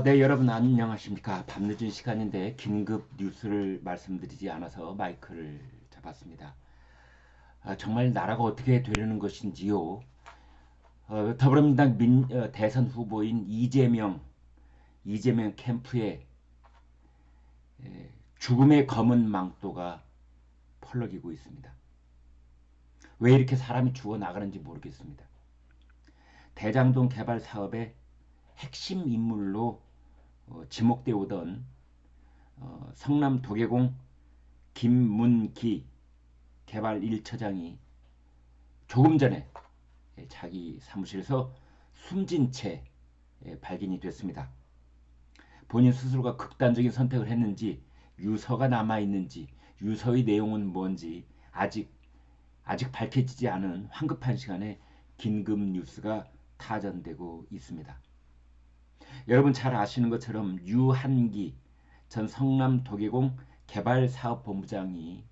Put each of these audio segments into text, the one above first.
네, 여러분 안녕하십니까. 밤늦은 시간인데 긴급 뉴스를 말씀드리지 않아서 마이크를 잡았습니다. 정말 나라가 어떻게 되려는 것인지요. 더불어민주당 대선 후보인 이재명 캠프에 죽음의 검은 망토가 펄럭이고 있습니다. 왜 이렇게 사람이 죽어 나가는지 모르겠습니다. 대장동 개발 사업의 핵심 인물로 지목되어 오던 성남 도계공 김문기 개발 1처장이 조금 전에 자기 사무실에서 숨진 채 발견이 됐습니다. 본인 스스로가 극단적인 선택을 했는지, 유서가 남아있는지, 유서의 내용은 뭔지 아직 밝혀지지 않은 황급한 시간에 긴급 뉴스가 타전되고 있습니다. 여러분 잘 아시는 것처럼 유한기 전 성남 도계공 개발사업본부장이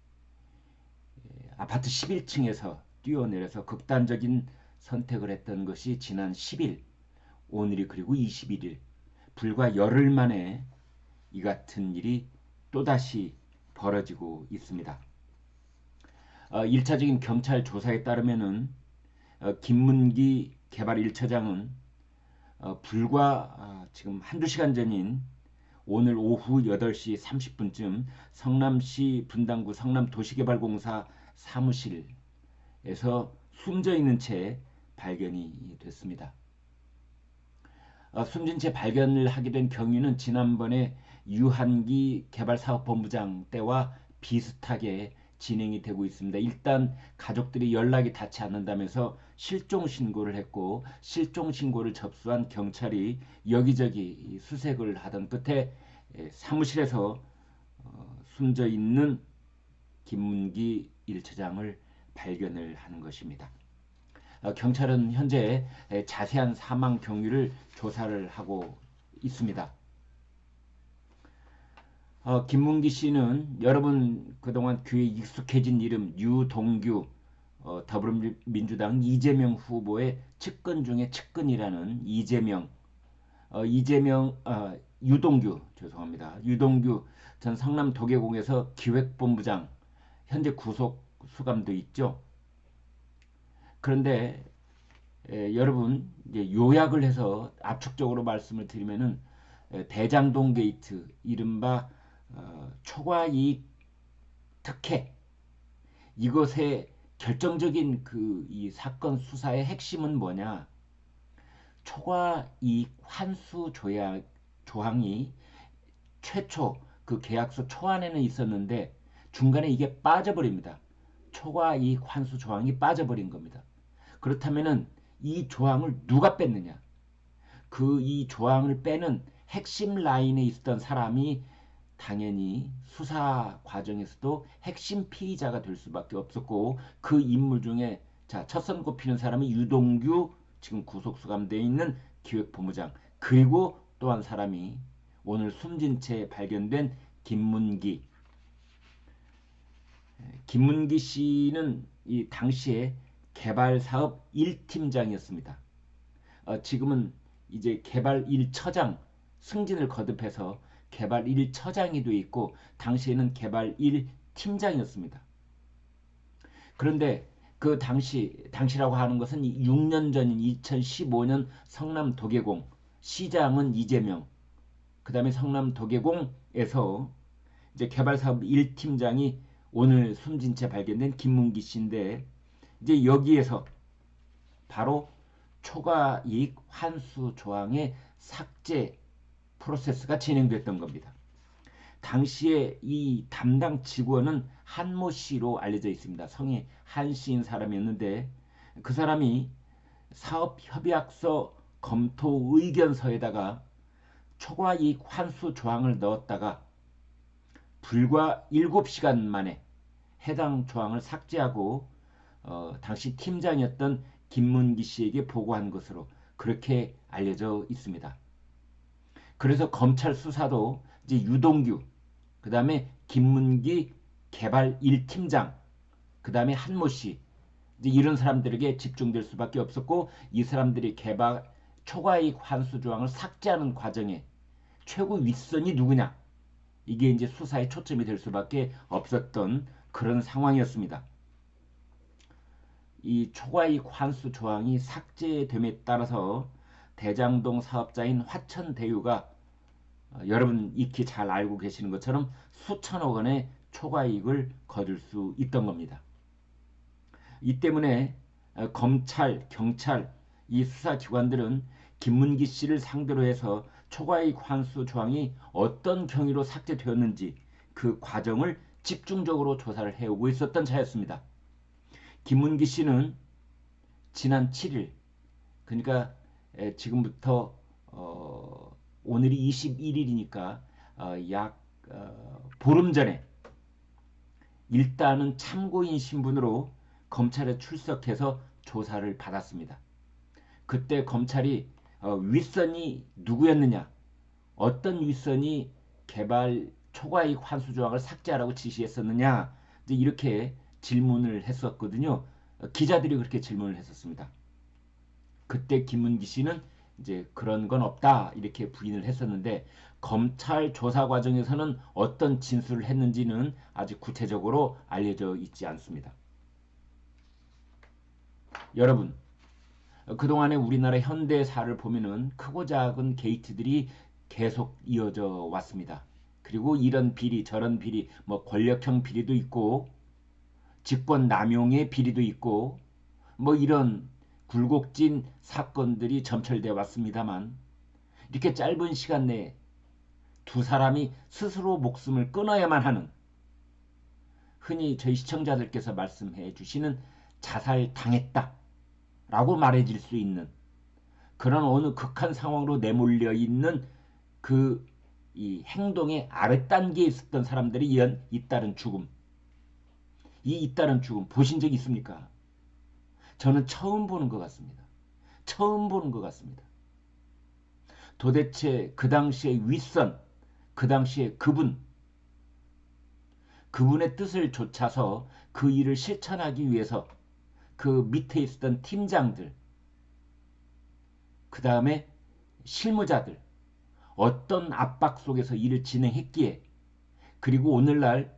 아파트 11층에서 뛰어내려서 극단적인 선택을 했던 것이 지난 10일, 오늘이 그리고 21일, 불과 열흘 만에 이 같은 일이 또다시 벌어지고 있습니다. 1차적인 경찰 조사에 따르면은 김문기 개발 1처장은 불과 지금 한두 시간 전인 오늘 오후 8시 30분쯤 성남시 분당구 성남도시개발공사 사무실에서 숨져 있는 채 발견이 됐습니다. 숨진 채 발견을 하게 된 경위는 지난번에 유한기 개발사업본부장 때와 비슷하게 진행이 되고 있습니다. 일단 가족들이 연락이 닿지 않는다면서 실종 신고를 했고, 실종 신고를 접수한 경찰이 여기저기 수색을 하던 끝에 사무실에서 숨져 있는 김문기 1처장을 발견을 하는 것입니다. 경찰은 현재 자세한 사망 경위를 조사를 하고 있습니다. 김문기 씨는 여러분 그동안 귀에 익숙해진 이름 유동규, 더불어민주당 이재명 후보의 측근 중에 측근이라는 유동규, 죄송합니다. 유동규 전 성남 도계공에서 기획본부장, 현재 구속 수감돼 있죠. 그런데 여러분 이제 요약을 해서 압축적으로 말씀을 드리면은 대장동 게이트, 이른바 초과이익 특혜, 이것의 결정적인 이 사건 수사의 핵심은 뭐냐? 초과이익 환수 조항이 최초 그 계약서 초안에는 있었는데 중간에 이게 빠져버립니다. 초과이익 환수 조항이 빠져버린 겁니다. 그렇다면은 이 조항을 누가 뺐느냐? 이 조항을 빼는 핵심 라인에 있었던 사람이 당연히 수사 과정에서도 핵심 피의자가 될 수밖에 없었고, 그 인물 중에 첫 선 꼽히는 사람이 유동규 지금 구속 수감되어 있는 기획본부장, 그리고 또 한 사람이 오늘 숨진 채 발견된 김문기 씨는 이 당시에 개발사업 1팀장이었습니다. 지금은 이제 개발 1처장 승진을 거듭해서 개발 1처장이 돼 있고, 당시에는 개발 1팀장이었습니다. 그런데 그 당시라고 하는 것은 6년 전인 2015년 성남 도계공, 시장은 이재명, 그 다음에 성남 도계공에서 이제 개발사업 1팀장이 오늘 숨진 채 발견된 김문기 씨인데, 이제 여기에서 바로 초과이익 환수 조항의 삭제 프로세스가 진행됐던 겁니다. 당시에 이 담당 직원은 한모 씨로 알려져 있습니다. 성이 한 씨인 사람이었는데, 그 사람이 사업협약서 검토 의견서에다가 초과이익 환수 조항을 넣었다가 불과 7시간 만에 해당 조항을 삭제하고 당시 팀장이었던 김문기 씨에게 보고한 것으로 그렇게 알려져 있습니다. 그래서 검찰 수사도 이제 유동규, 그 다음에 김문기 개발 1팀장, 그 다음에 한모 씨, 이제 이런 사람들에게 집중될 수밖에 없었고, 이 사람들이 개발 초과이익 환수 조항을 삭제하는 과정에 최고 윗선이 누구냐? 이게 이제 수사의 초점이 될 수밖에 없었던 그런 상황이었습니다. 이 초과이익 환수 조항이 삭제됨에 따라서 대장동 사업자인 화천대유가 여러분 익히 잘 알고 계시는 것처럼 수천억 원의 초과이익을 거둘 수 있던 겁니다. 이 때문에 검찰, 경찰, 이 수사기관들은 김문기 씨를 상대로 해서 초과이익 환수 조항이 어떤 경위로 삭제되었는지 그 과정을 집중적으로 조사를 해오고 있었던 차였습니다. 김문기 씨는 지난 7일, 그러니까 지금부터 오늘이 21일이니까 약 보름 전에 일단은 참고인 신분으로 검찰에 출석해서 조사를 받았습니다. 그때 검찰이 윗선이 누구였느냐, 어떤 윗선이 개발 초과이익 환수 조항을 삭제하라고 지시했었느냐, 이렇게 질문을 했었거든요. 기자들이 그렇게 질문을 했었습니다. 그때 김문기 씨는 이제 그런 건 없다 이렇게 부인을 했었는데 검찰 조사 과정에서는 어떤 진술을 했는지는 아직 구체적으로 알려져 있지 않습니다. 여러분, 그동안에 우리나라 현대사를 보면은 크고 작은 게이트들이 계속 이어져 왔습니다. 그리고 이런 비리 저런 비리, 뭐 권력형 비리도 있고 직권 남용의 비리도 있고 뭐 이런 굴곡진 사건들이 점철되어 왔습니다만 이렇게 짧은 시간 내에 두 사람이 스스로 목숨을 끊어야만 하는, 흔히 저희 시청자들께서 말씀해 주시는 자살당했다 라고 말해질 수 있는 그런 어느 극한 상황으로 내몰려 있는 그 이 행동의 아랫단계에 있었던 사람들이 잇따른 죽음, 이 잇따른 죽음 보신 적 있습니까? 저는 처음 보는 것 같습니다. 처음 보는 것 같습니다. 도대체 그 당시의 윗선, 그 당시에 그분의 뜻을 좇아서 그 일을 실천하기 위해서 그 밑에 있었던 팀장들, 그 다음에 실무자들, 어떤 압박 속에서 일을 진행했기에, 그리고 오늘날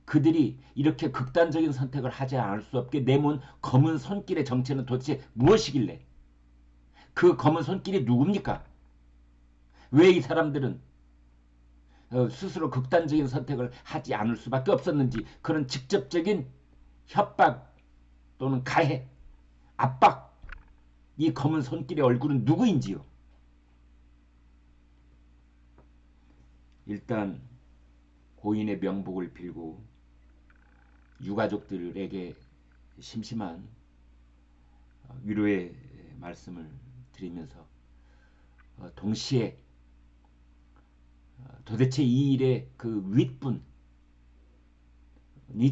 그들이 이렇게 극단적인 선택을 하지 않을 수 없게 내몬 검은 손길의 정체는 도대체 무엇이길래, 그 검은 손길이 누굽니까? 왜 이 사람들은 스스로 극단적인 선택을 하지 않을 수밖에 없었는지, 그런 직접적인 협박 또는 가해, 압박, 이 검은 손길의 얼굴은 누구인지요? 일단 고인의 명복을 빌고 유가족들에게 심심한 위로의 말씀을 드리면서 동시에 도대체 이 일의 그 윗분이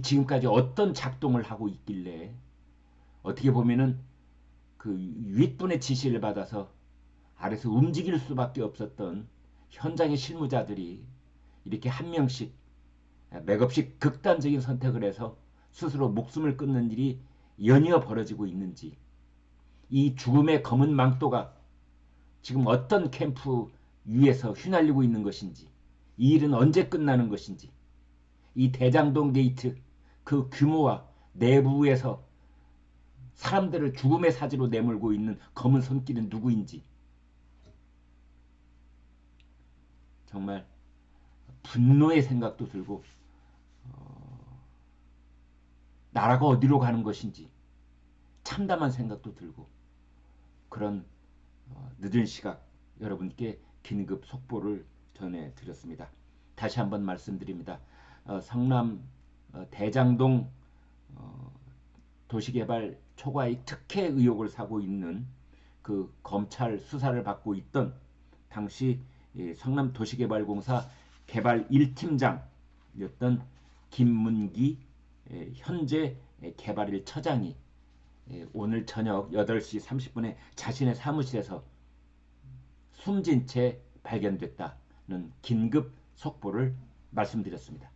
지금까지 어떤 작동을 하고 있길래 어떻게 보면은 그 윗분의 지시를 받아서 아래서 움직일 수밖에 없었던 현장의 실무자들이 이렇게 한 명씩 맥없이 극단적인 선택을 해서 스스로 목숨을 끊는 일이 연이어 벌어지고 있는지, 이 죽음의 검은 망토가 지금 어떤 캠프 위에서 휘날리고 있는 것인지, 이 일은 언제 끝나는 것인지, 이 대장동 게이트 그 규모와 내부에서 사람들을 죽음의 사지로 내몰고 있는 검은 손길은 누구인지, 정말 분노의 생각도 들고 나라가 어디로 가는 것인지 참담한 생각도 들고, 그런 늦은 시각 여러분께 긴급 속보를 전해드렸습니다. 다시 한번 말씀드립니다. 성남 대장동 도시개발 초과이익 특혜 의혹을 사고 있는 그 검찰 수사를 받고 있던 당시 성남 도시개발공사 개발 1팀장이었던 김문기 현재 개발 1 처장이 오늘 저녁 8시 30분에 자신의 사무실에서 숨진 채 발견됐다는 긴급 속보를 말씀드렸습니다.